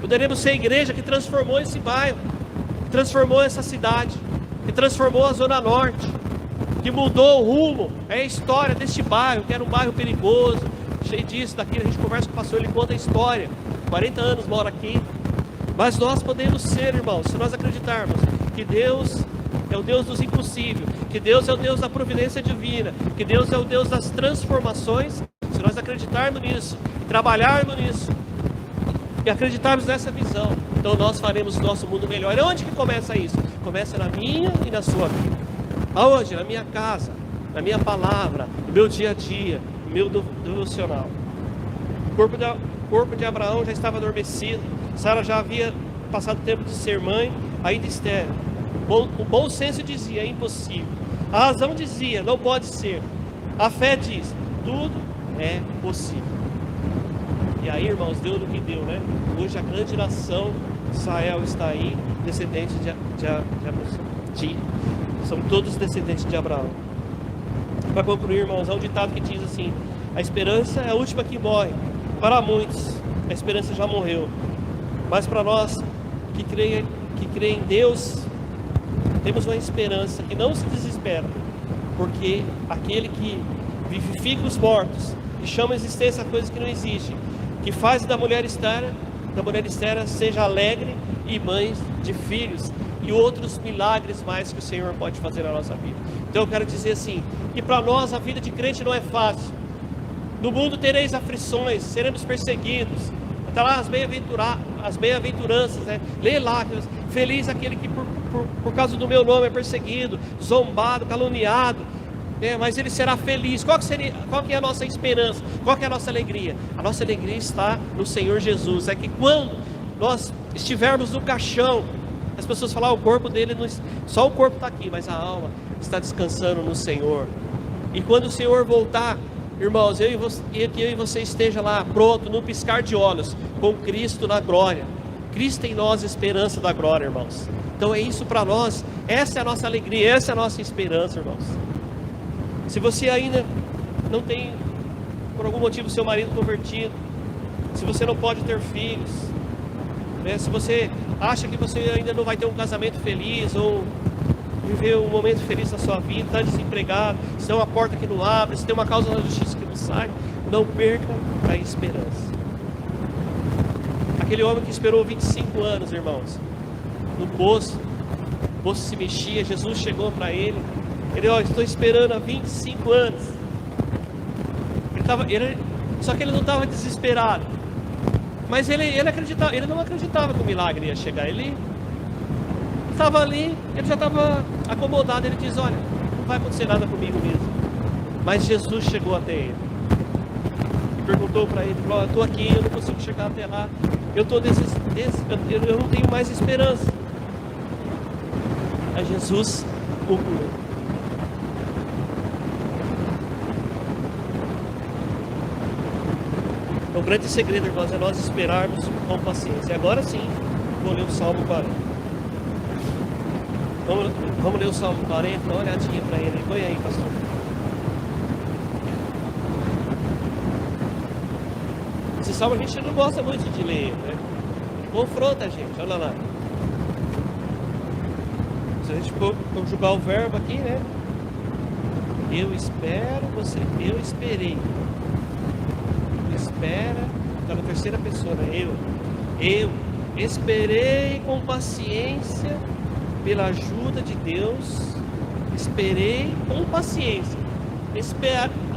Poderemos ser a igreja que transformou esse bairro, que transformou essa cidade, que transformou a Zona Norte, que mudou o rumo. É a história deste bairro, que era um bairro perigoso, cheio disso, daquilo. A gente conversa com o pastor, ele conta a história. 40 anos mora aqui. Mas nós podemos ser, irmãos, se nós acreditarmos que Deus é o Deus dos impossíveis, que Deus é o Deus da providência divina, que Deus é o Deus das transformações. Se nós acreditarmos nisso, trabalharmos nisso e acreditarmos nessa visão, então nós faremos o nosso mundo melhor. E onde que começa isso? Começa na minha e na sua vida. Aonde? Na minha casa, na minha palavra, no meu dia a dia, no meu devocional. O corpo de Abraão já estava adormecido. Sara já havia passado tempo de ser mãe, ainda estéril. O bom senso dizia, é impossível. A razão dizia, não pode ser. A fé diz, tudo é possível. E aí, irmãos, deu no que deu, né? Hoje a grande nação de Israel está aí, descendentes de são todos descendentes de Abraão. Para concluir, irmãos, há um ditado que diz assim: a esperança é a última que morre. Para muitos, a esperança já morreu. Mas para nós que creem em Deus, temos uma esperança que não se desespera, porque aquele que vivifica os mortos e chama a existência a coisas que não existem, que faz da mulher estéril seja alegre e mãe de filhos, e outros milagres mais que o Senhor pode fazer na nossa vida. Então eu quero dizer assim, que para nós a vida de crente não é fácil. No mundo tereis aflições, seremos perseguidos. Está lá as bem-aventuranças, né? Lê lá, feliz aquele que por causa do meu nome é perseguido, zombado, caluniado, mas ele será feliz. Qual que é a nossa esperança? Qual que é a nossa alegria? A nossa alegria está no Senhor Jesus. É que quando nós estivermos no caixão, as pessoas falam, o corpo dele, só o corpo está aqui, mas a alma está descansando no Senhor. E quando o Senhor voltar, irmãos, que eu e você esteja lá pronto, no piscar de olhos, com Cristo na glória. Cristo em nós, esperança da glória, irmãos. Então é isso para nós, essa é a nossa alegria, essa é a nossa esperança, irmãos. Se você ainda não tem, por algum motivo, seu marido convertido, se você não pode ter filhos, né? Se você acha que você ainda não vai ter um casamento feliz, ou viver um momento feliz na sua vida, está desempregado, se tem uma porta que não abre, se tem uma causa na justiça que não sai, não perca a esperança. Aquele homem que esperou 25 anos, irmãos, no poço, o poço se mexia, Jesus chegou para ele, estou esperando há 25 anos. Só que ele não estava desesperado, mas ele não acreditava que o milagre ia chegar. Ele estava ali, ele já estava acomodado, ele diz, olha, não vai acontecer nada comigo mesmo. Mas Jesus chegou até ele e perguntou para ele, falou, estou aqui, eu não consigo chegar até lá, eu não tenho mais esperança. Aí Jesus o curou. O grande segredo, irmãos, é nós esperarmos com paciência. E agora sim, vou ler o Salmo 40. Vamos ler o Salmo 40, dá uma olhadinha para ele. Põe aí, pastor. Esse salmo a gente não gosta muito de ler, né? Confronta a gente, olha lá. Se a gente conjugar o verbo aqui, né? Eu espero, eu esperei. espera, está na terceira pessoa, né? Eu esperei com paciência pela ajuda de Deus, esperei com paciência.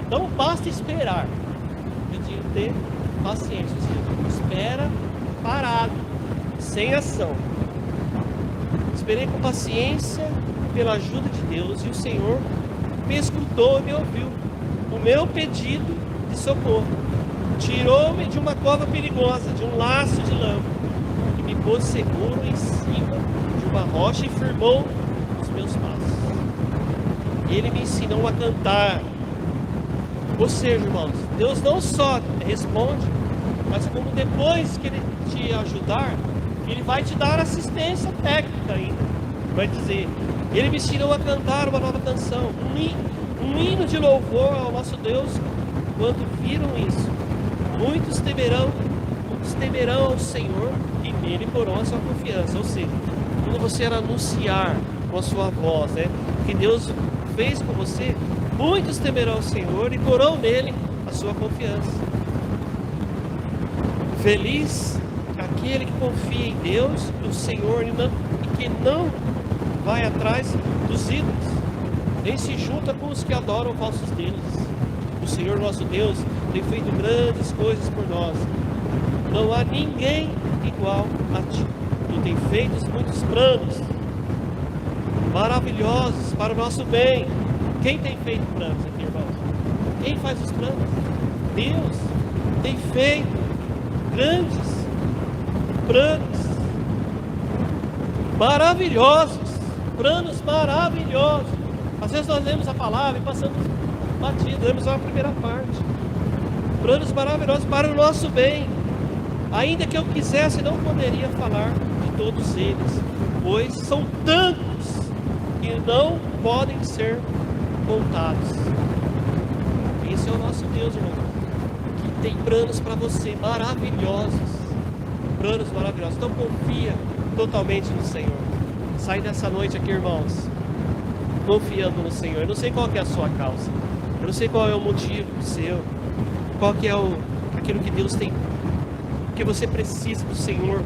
Não basta esperar, eu tenho que ter paciência, espera parado, sem ação. Esperei com paciência pela ajuda de Deus e o Senhor me escutou e me ouviu o meu pedido de socorro. Tirou-me de uma cova perigosa, de um laço de lama, e me pôs seguro em cima de uma rocha e firmou os meus passos. Ele me ensinou a cantar. Ou seja, irmãos, Deus não só responde, mas como depois que Ele te ajudar, Ele vai te dar assistência técnica ainda. Vai dizer, Ele me ensinou a cantar uma nova canção, um hino de louvor ao nosso Deus. Quando viram isso, muitos temerão ao Senhor e nele porão a sua confiança. Ou seja, quando você anunciar com a sua voz, né, que Deus fez com você, muitos temerão ao Senhor e porão nele a sua confiança. Feliz aquele que confia em Deus, o Senhor, e que não vai atrás dos ídolos, nem se junta com os que adoram falsos deuses. O Senhor nosso Deus tem feito grandes coisas por nós. Não há ninguém igual a ti. Tu tem feito muitos planos maravilhosos para o nosso bem. Quem tem feito planos aqui, irmãos? Quem faz os planos? Deus tem feito grandes planos maravilhosos. Planos maravilhosos. Às vezes nós lemos a palavra e passamos batido, lemos a primeira parte. Planos maravilhosos para o nosso bem. Ainda que eu quisesse, não poderia falar de todos eles, pois são tantos que não podem ser contados. Esse é o nosso Deus, irmão, que tem planos para você maravilhosos. Planos maravilhosos. Então confia totalmente no Senhor. Sai dessa noite aqui, irmãos, confiando no Senhor. Eu não sei qual que é a sua causa, eu não sei qual é o motivo seu, qual que é aquilo que Deus tem, que você precisa do Senhor.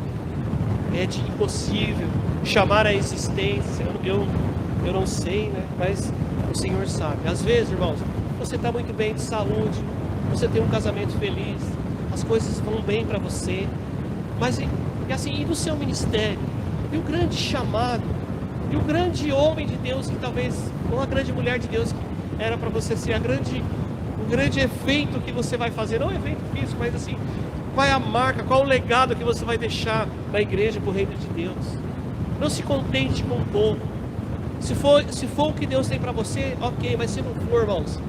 É de impossível chamar a existência. Eu não sei, né? Mas o Senhor sabe. Às vezes, irmãos, você está muito bem de saúde, você tem um casamento feliz, as coisas vão bem para você, mas e assim, e no seu ministério, e o grande chamado, e o grande homem de Deus que talvez, ou a grande mulher de Deus que era para você ser o grande efeito que você vai fazer, não um evento físico, mas assim, qual é a marca, qual é o legado que você vai deixar na igreja para o reino de Deus? Não se contente com pouco. Se for o que Deus tem para você, ok, mas se não for, irmãos,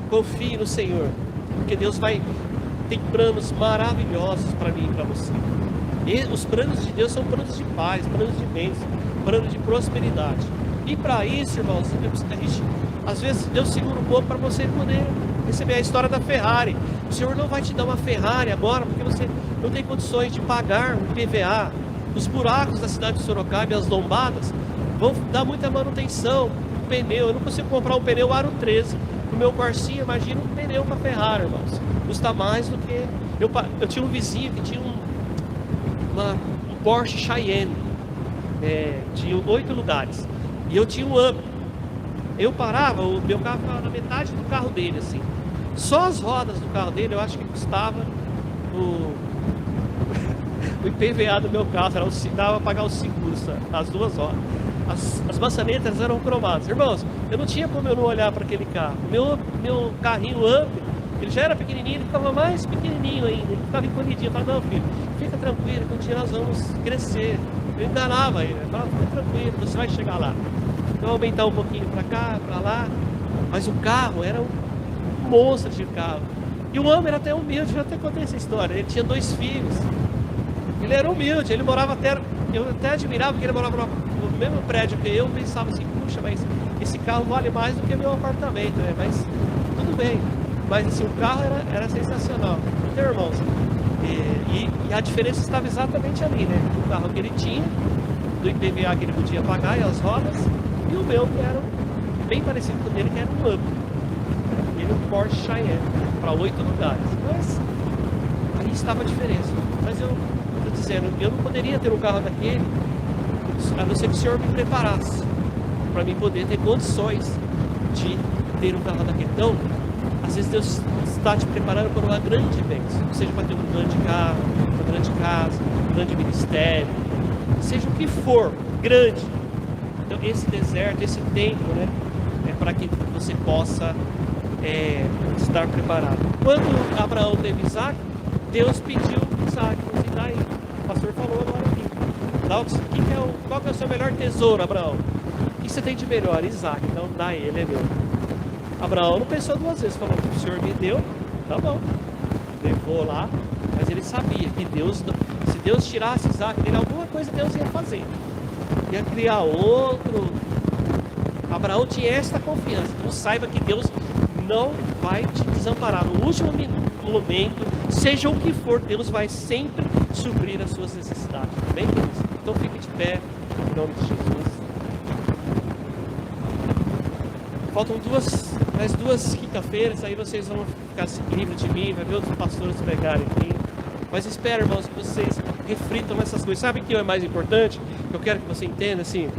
confie no Senhor, porque Deus tem planos maravilhosos para mim e para você. E os planos de Deus são planos de paz, planos de bênção, planos de prosperidade. E para isso, irmãos, às vezes Deus segura um pouco para você poder receber a história da Ferrari. O Senhor não vai te dar uma Ferrari agora, porque você não tem condições de pagar um PVA. Os buracos da cidade de Sorocaba e as lombadas vão dar muita manutenção. Um pneu, eu não consigo comprar um pneu Aro 13 no meu Corsinha. Imagina um pneu para Ferrari, irmãos. Custa mais do que... Eu tinha um vizinho que tinha um Porsche Cayenne, de 8 lugares, e eu tinha um Up. Eu parava, o meu carro ficava na metade do carro dele, assim. Só as rodas do carro dele, eu acho que custava o IPVA do meu carro, dava para pagar o seguro, as duas rodas. As maçanetas eram cromadas. Irmãos, eu não tinha como eu não olhar para aquele carro. Meu carrinho Up, ele já era pequenininho, ele ficava mais pequenininho ainda, ele ficava encolhidinho. Eu falava, não, filho, fica tranquilo, que um dia nós vamos crescer. Eu enganava ele, eu falava, fica tranquilo, você vai chegar lá. Então aumentar um pouquinho para cá, para lá. Mas o carro era um monstro de carro. E o homem era até humilde, eu até contei essa história. Ele tinha 2 filhos. Ele era humilde, ele morava até... Eu até admirava que ele morava no mesmo prédio que eu. Pensava assim, puxa, mas esse carro vale mais do que meu apartamento, né? Mas tudo bem. Mas assim, o carro era sensacional. Então, irmãos, e a diferença estava exatamente ali, né? O carro que ele tinha, do IPVA que ele podia pagar e as rodas, e o meu que era bem parecido com o dele, que era um Up. Ele um Porsche Cayenne, para 8 lugares. Mas estava a diferença. Mas eu estou dizendo, eu não poderia ter um carro daquele, a não ser que o Senhor me preparasse, para mim poder ter condições de ter um carro daquele. Então, às vezes Deus está te preparando para uma grande bênção, seja para ter um grande carro, uma grande casa, um grande ministério, seja o que for, grande. Então esse deserto, esse tempo, né, é para que você possa estar preparado. Quando Abraão teve Isaac, Deus pediu Isaac, e daí, o pastor falou agora aqui, qual que é o seu melhor tesouro, Abraão? O que você tem de melhor? Isaac, então dá ele, é meu. Abraão não pensou duas vezes, falou, o Senhor me deu, tá bom, levou lá, mas ele sabia que Deus, se Deus tirasse Isaac dele, alguma coisa Deus ia fazer, ia criar outro. Abraão tinha esta confiança, então saiba que Deus não vai te desamparar, no último momento, seja o que for, Deus vai sempre suprir as suas necessidades, amém, queridos? Então fique de pé, em nome de Jesus. Faltam mais duas quinta-feiras, aí vocês vão ficar livres de mim, vai ver outros pastores pregarem aqui. Mas espero, irmãos, que vocês reflitam nessas coisas. Sabe o que é mais importante? Eu quero que você entenda, assim,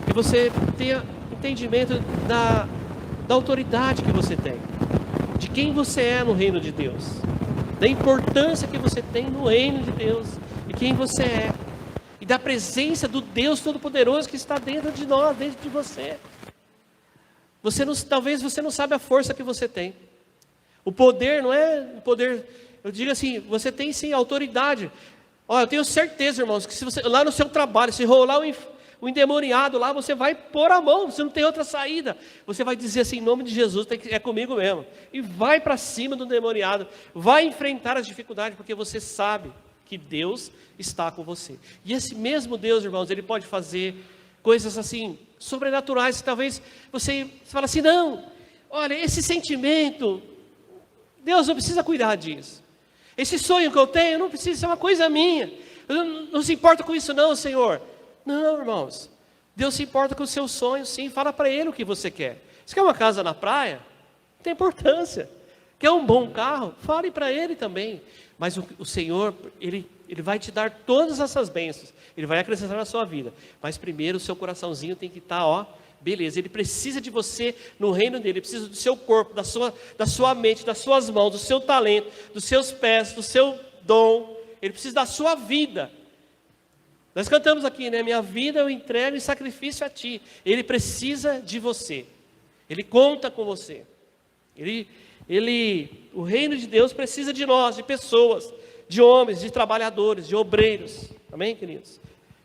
que você tenha entendimento da autoridade que você tem, de quem você é no reino de Deus, da importância que você tem no reino de Deus, e quem você é. E da presença do Deus Todo-Poderoso que está dentro de nós, dentro de você. Talvez você não sabe a força que você tem. O poder não é o poder, eu digo assim, você tem sim autoridade. Olha, eu tenho certeza, irmãos, que se você, lá no seu trabalho, se rolar o endemoniado lá, você vai pôr a mão, você não tem outra saída. Você vai dizer assim, em nome de Jesus, é comigo mesmo. E vai para cima do endemoniado, vai enfrentar as dificuldades, porque você sabe que Deus está com você. E esse mesmo Deus, irmãos, Ele pode fazer coisas assim, sobrenaturais, que talvez você fala assim, não, olha, esse sentimento, Deus não precisa cuidar disso. Esse sonho que eu tenho, não precisa ser uma coisa minha. Eu não se importa com isso não, Senhor. Não, irmãos, Deus se importa com o seu sonho, sim, fala para Ele o que você quer. Você quer uma casa na praia? Não tem importância. Quer um bom carro? Fale para Ele também. Mas o Senhor, Ele vai te dar todas essas bênçãos. Ele vai acrescentar na sua vida. Mas primeiro o seu coraçãozinho tem que estar, beleza. Ele precisa de você no reino dele. Ele precisa do seu corpo, da sua mente, das suas mãos, do seu talento, dos seus pés, do seu dom. Ele precisa da sua vida. Nós cantamos aqui, né? Minha vida eu entrego em sacrifício a ti. Ele precisa de você. Ele conta com você. O reino de Deus precisa de nós, de pessoas, de homens, de trabalhadores, de obreiros. Amém, queridos?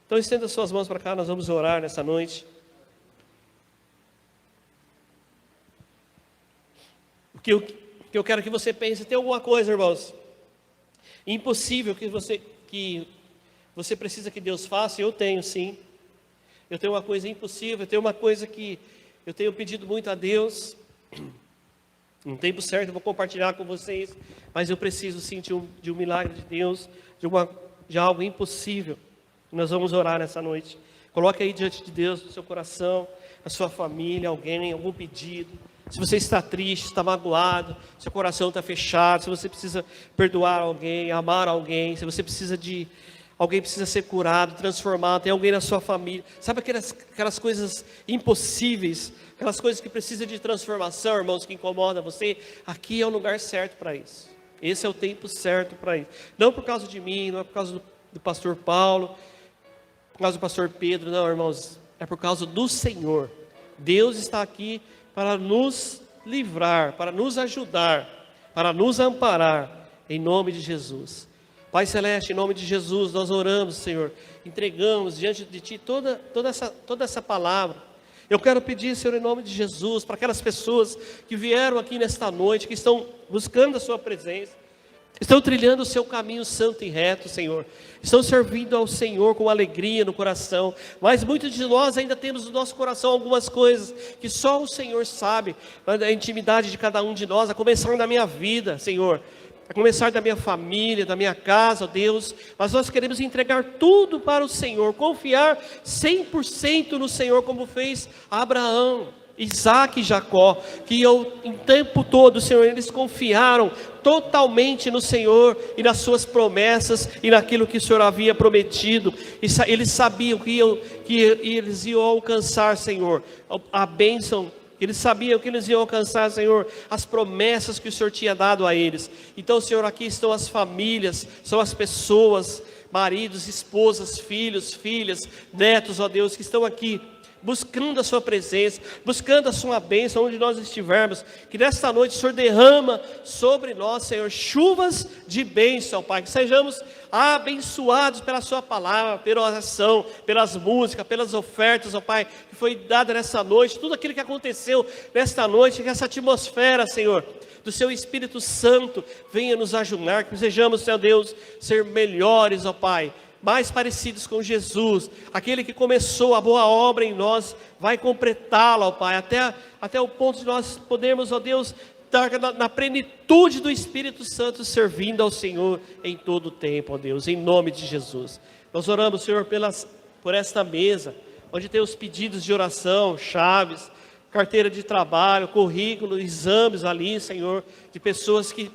Então estenda suas mãos para cá, nós vamos orar nessa noite. O que eu quero que você pense, tem alguma coisa, irmãos, impossível que você precisa que Deus faça? Eu tenho sim. Eu tenho uma coisa impossível, eu tenho uma coisa que eu tenho pedido muito a Deus. No tempo certo eu vou compartilhar com vocês, mas eu preciso sim de um milagre de Deus, de algo impossível. Nós vamos orar nessa noite. Coloque aí diante de Deus, no seu coração, a sua família, algum pedido. Se você está triste, está magoado, seu coração está fechado, se você precisa perdoar alguém, amar alguém, se você precisa alguém precisa ser curado, transformado, tem alguém na sua família. Sabe aquelas coisas impossíveis, aquelas coisas que precisam de transformação, irmãos, que incomodam você? Aqui é o lugar certo para isso. Esse é o tempo certo para isso. Não por causa de mim, não é por causa do pastor Paulo, por causa do pastor Pedro, não, irmãos. É por causa do Senhor. Deus está aqui para nos livrar, para nos ajudar, para nos amparar, em nome de Jesus. Pai Celeste, em nome de Jesus, nós oramos, Senhor, entregamos diante de Ti toda essa palavra. Eu quero pedir, Senhor, em nome de Jesus, para aquelas pessoas que vieram aqui nesta noite, que estão buscando a Sua presença, estão trilhando o Seu caminho santo e reto, Senhor, estão servindo ao Senhor com alegria no coração, mas muitos de nós ainda temos no nosso coração algumas coisas que só o Senhor sabe, a intimidade de cada um de nós, a começar da minha vida, Senhor, a começar da minha família, da minha casa, ó Deus, mas nós queremos entregar tudo para o Senhor, confiar 100% no Senhor, como fez Abraão. Isaac e Jacó, que em tempo todo, Senhor, eles confiaram totalmente no Senhor e nas suas promessas e naquilo que o Senhor havia prometido. Eles sabiam que eles iam alcançar, Senhor, a bênção. Eles sabiam que eles iam alcançar, Senhor, as promessas que o Senhor tinha dado a eles. Então, Senhor, aqui estão as famílias, são as pessoas, maridos, esposas, filhos, filhas, netos, ó Deus, que estão aqui buscando a sua presença, buscando a sua bênção onde nós estivermos. Que nesta noite o Senhor derrama sobre nós, Senhor, chuvas de bênção, Pai. Que sejamos abençoados pela sua palavra, pela oração, pelas músicas, pelas ofertas, ó Pai, que foi dada nessa noite, tudo aquilo que aconteceu nesta noite, que essa atmosfera, Senhor, do seu Espírito Santo venha nos ajudar, que sejamos, Senhor Deus, ser melhores, ó Pai, mais parecidos com Jesus. Aquele que começou a boa obra em nós vai completá-la, ó Pai, até o ponto de nós podermos, ó Deus, estar na plenitude do Espírito Santo, servindo ao Senhor em todo o tempo, ó Deus, em nome de Jesus. Nós oramos, Senhor, por esta mesa, onde tem os pedidos de oração, chaves, carteira de trabalho, currículo, exames ali, Senhor, de pessoas que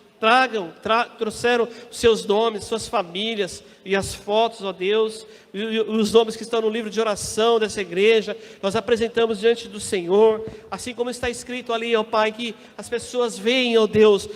trouxeram os seus nomes, suas famílias e as fotos, ó Deus, e os nomes que estão no livro de oração dessa igreja, nós apresentamos diante do Senhor, assim como está escrito ali, ó Pai, que as pessoas veem, ó Deus,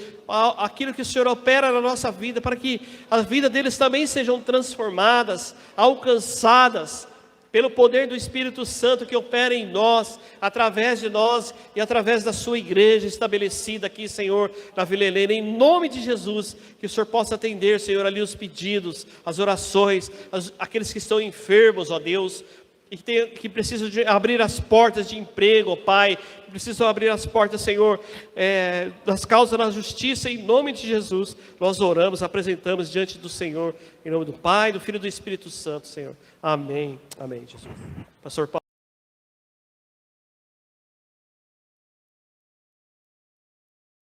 aquilo que o Senhor opera na nossa vida, para que a vida deles também sejam transformadas, alcançadas, pelo poder do Espírito Santo que opera em nós, através de nós e através da sua igreja estabelecida aqui, Senhor, na Vila Helena, em nome de Jesus, que o Senhor possa atender, Senhor, ali os pedidos, as orações, aqueles que estão enfermos, ó Deus, e que precisam abrir as portas de emprego, ó Pai, que precisam abrir as portas, Senhor, das causas da justiça, em nome de Jesus, nós oramos, apresentamos diante do Senhor, em nome do Pai, do Filho e do Espírito Santo, Senhor. Amém. Amém, Jesus. Pastor Paulo.